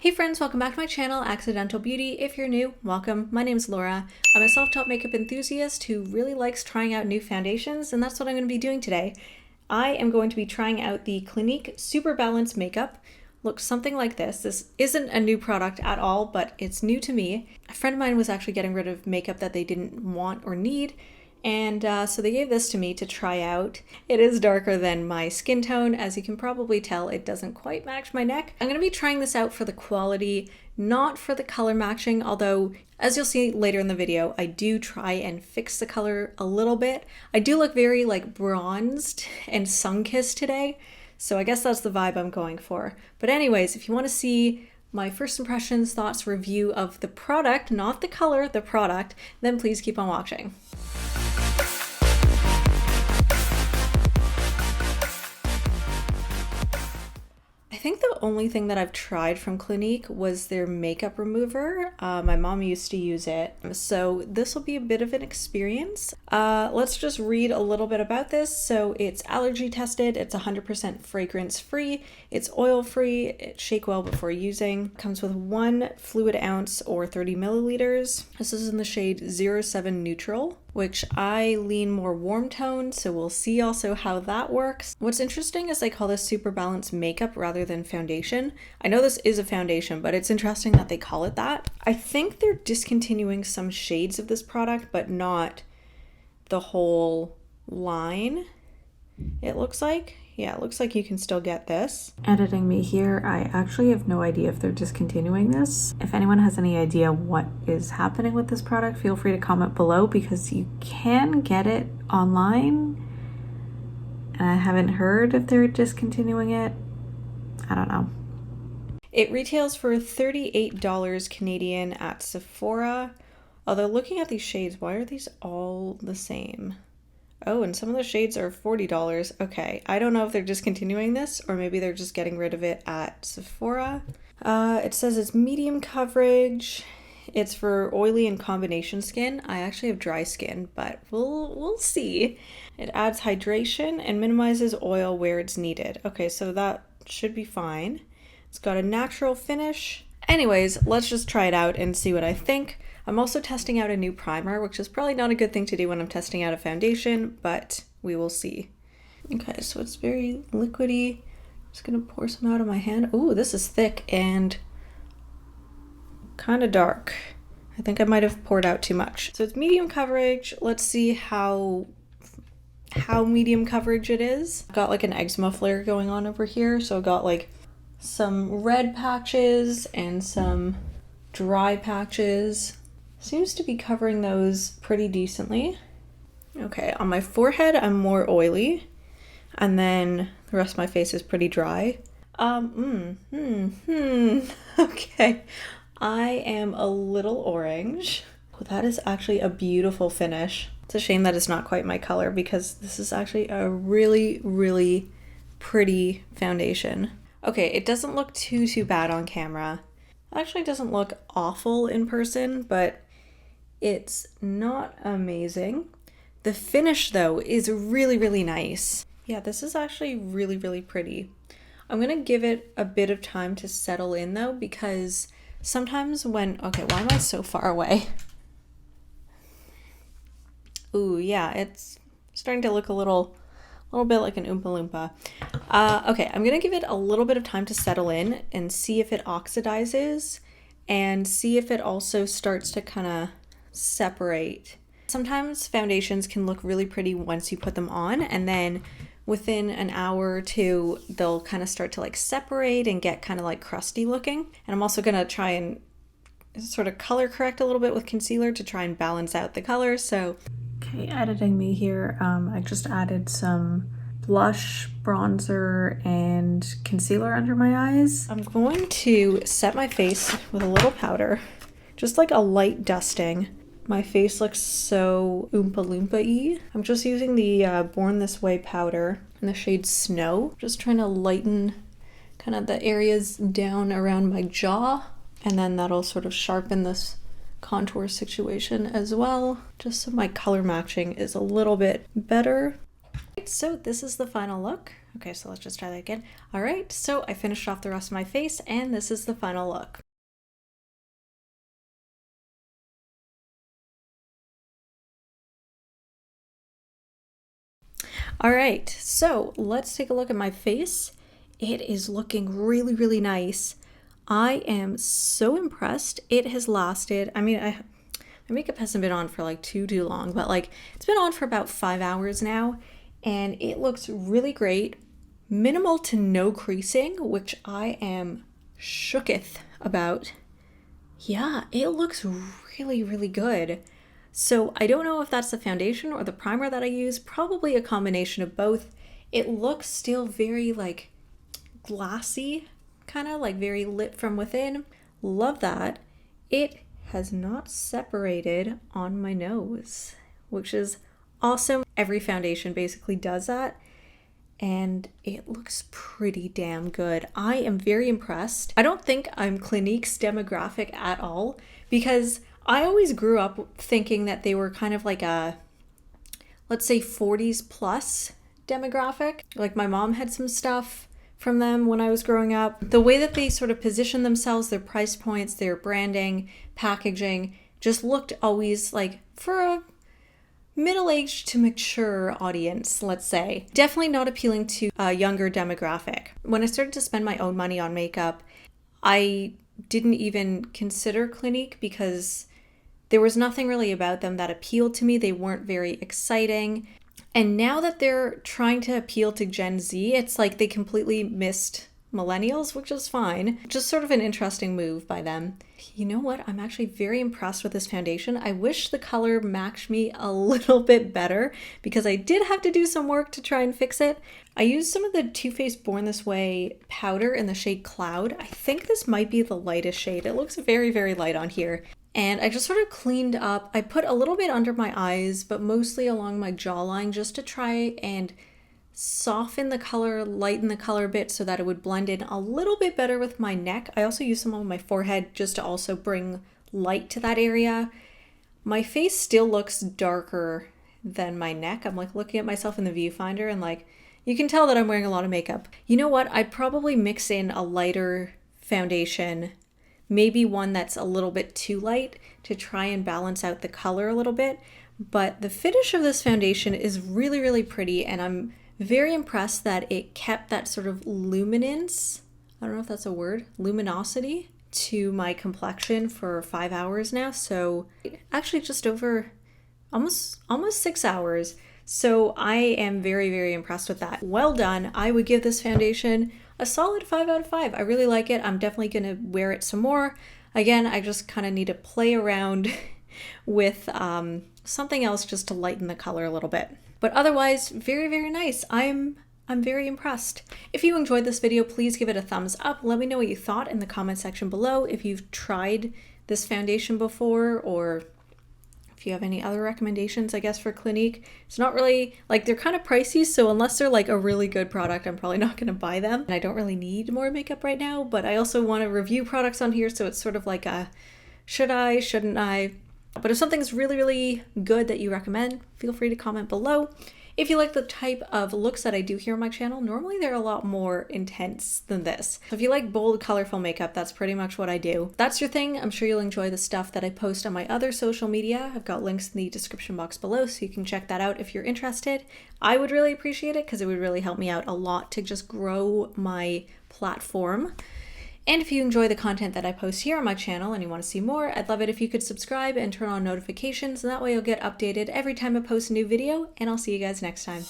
Hey friends, welcome back to my channel, Accidental Beauty. If you're new, welcome. My name's Laura. I'm a self-taught makeup enthusiast who really likes trying out new foundations, and that's what I'm going to be doing today. I am going to be trying out the Clinique Superbalanced makeup. Looks something like this. This isn't a new product at all, but it's new to me. A friend of mine was actually getting rid of makeup that they didn't want or need, and so they gave this to me to try out. It is darker than my skin tone. As you can probably tell, it doesn't quite match my neck. I'm going to be trying this out for the quality, not for the color matching, although as you'll see later in the video, I do try and fix the color a little bit. I do look very like bronzed and sun-kissed today, so I guess that's the vibe I'm going for. But anyways, if you want to see my first impressions, thoughts, review of the product, not the color, the product, then please keep on watching. I think the only thing that I've tried from Clinique was their makeup remover. My mom used to use it, so this will be a bit of an experience. Let's just read a little bit about this. So it's allergy tested, it's 100% fragrance free, it's oil free, it shake well before using, comes with 1 fluid ounce or 30 milliliters. This is in the shade 07 Neutral, which I lean more warm tone, so we'll see also how that works. What's interesting is they call this Super Balanced Makeup rather than foundation. I know this is a foundation, but it's interesting that they call it that. I think they're discontinuing some shades of this product, but not the whole line, it looks like. Yeah, it looks like you can still get this. Editing me here, I actually have no idea if they're discontinuing this. If anyone has any idea what is happening with this product, feel free to comment below because you can get it online. And I haven't heard if they're discontinuing it. I don't know. It retails for $38 Canadian at Sephora. Although looking at these shades, why are these all the same? Oh, and some of the shades are $40. Okay, I don't know if they're discontinuing this or maybe they're just getting rid of it at Sephora. It says it's medium coverage. It's for oily and combination skin. I actually have dry skin, but we'll see. It adds hydration and minimizes oil where it's needed. Okay, so that should be fine. It's got a natural finish. Anyways, let's just try it out and see what I think. I'm also testing out a new primer, which is probably not a good thing to do when I'm testing out a foundation, but we will see. Okay, so it's very liquidy. Just gonna pour some out of my hand. Ooh, this is thick and kind of dark. I think I might have poured out too much. So it's medium coverage. Let's see how medium coverage it is. I've got like an eczema flare going on over here, so I've got like some red patches and some dry patches. Seems to be covering those pretty decently. Okay, on my forehead, I'm more oily, and then the rest of my face is pretty dry. Okay, I am a little orange. Oh, that is actually a beautiful finish. It's a shame that it's not quite my color because this is actually a really, really pretty foundation. Okay, it doesn't look too bad on camera. It actually doesn't look awful in person, but it's not amazing. The finish though is really, really nice. Yeah, this is actually really, really pretty. I'm gonna give it a bit of time to settle in though, because sometimes when, okay, why am I so far away? Ooh, yeah, it's starting to look a little bit like an Oompa Loompa. Okay, I'm gonna give it a little bit of time to settle in and see if it oxidizes and see if it also starts to kind of separate. Sometimes foundations can look really pretty once you put them on, and then within an hour or two, they'll kind of start to like separate and get kind of like crusty looking. And I'm also gonna try and sort of color correct a little bit with concealer to try and balance out the color. So, okay, editing me here. I just added some blush, bronzer, and concealer under my eyes. I'm going to set my face with a little powder, just like a light dusting. My face looks so Oompa Loompa-y. I'm just using the Born This Way powder in the shade Snow. Just trying to lighten kind of the areas down around my jaw, and then that'll sort of sharpen this contour situation as well, just so my color matching is a little bit better. So this is the final look. Okay, so let's just try that again. All right, so I finished off the rest of my face, and this is the final look. All right, so let's take a look at my face. It is looking really, really nice. I am so impressed. It has lasted, I mean, my makeup hasn't been on for like too long, but like it's been on for about 5 hours now, and it looks really great. Minimal to no creasing, which I am shooketh about. Yeah, it looks really, really good. So I don't know if that's the foundation or the primer that I use, probably a combination of both. It looks still very like glassy, kind of like very lit from within. Love that. It has not separated on my nose, which is awesome. Every foundation basically does that, and it looks pretty damn good. I am very impressed. I don't think I'm Clinique's demographic at all, because I always grew up thinking that they were kind of like a, let's say 40s plus demographic. Like my mom had some stuff from them when I was growing up. The way that they sort of position themselves, their price points, their branding, packaging, just looked always like for a middle-aged to mature audience, let's say. Definitely not appealing to a younger demographic. When I started to spend my own money on makeup, I didn't even consider Clinique because there was nothing really about them that appealed to me. They weren't very exciting. And now that they're trying to appeal to Gen Z, it's like they completely missed millennials, which is fine. Just sort of an interesting move by them. You know what? I'm actually very impressed with this foundation. I wish the color matched me a little bit better because I did have to do some work to try and fix it. I used some of the Too Faced Born This Way powder in the shade Cloud. I think this might be the lightest shade. It looks very, very light on here. And I just sort of cleaned up. I put a little bit under my eyes, but mostly along my jawline just to try and soften the color, lighten the color a bit so that it would blend in a little bit better with my neck. I also used some on my forehead just to also bring light to that area. My face still looks darker than my neck. I'm like looking at myself in the viewfinder and like, you can tell that I'm wearing a lot of makeup. You know what? I'd probably mix in a lighter foundation, maybe one that's a little bit too light to try and balance out the color a little bit. But the finish of this foundation is really, really pretty, and I'm very impressed that it kept that sort of luminance, I don't know if that's a word, luminosity to my complexion for 5 hours now. So actually just over almost 6 hours. So I am very, very impressed with that. Well done. I would give this foundation a solid 5 out of 5. I really like it. I'm definitely going to wear it some more. Again, I just kind of need to play around with something else just to lighten the color a little bit. But otherwise, very, very nice. I'm very impressed. If you enjoyed this video, please give it a thumbs up. Let me know what you thought in the comment section below. If you've tried this foundation before, or if you have any other recommendations, I guess, for Clinique. It's not really, like, they're kind of pricey, so unless they're like a really good product, I'm probably not going to buy them. And I don't really need more makeup right now, but I also want to review products on here, so it's sort of like a should I, shouldn't I? But if something's really, really good that you recommend, feel free to comment below. If you like the type of looks that I do here on my channel, normally they're a lot more intense than this. So if you like bold, colorful makeup, that's pretty much what I do. If that's your thing, I'm sure you'll enjoy the stuff that I post on my other social media. I've got links in the description box below, so you can check that out if you're interested. I would really appreciate it because it would really help me out a lot to just grow my platform. And if you enjoy the content that I post here on my channel and you want to see more, I'd love it if you could subscribe and turn on notifications, and that way you'll get updated every time I post a new video, and I'll see you guys next time.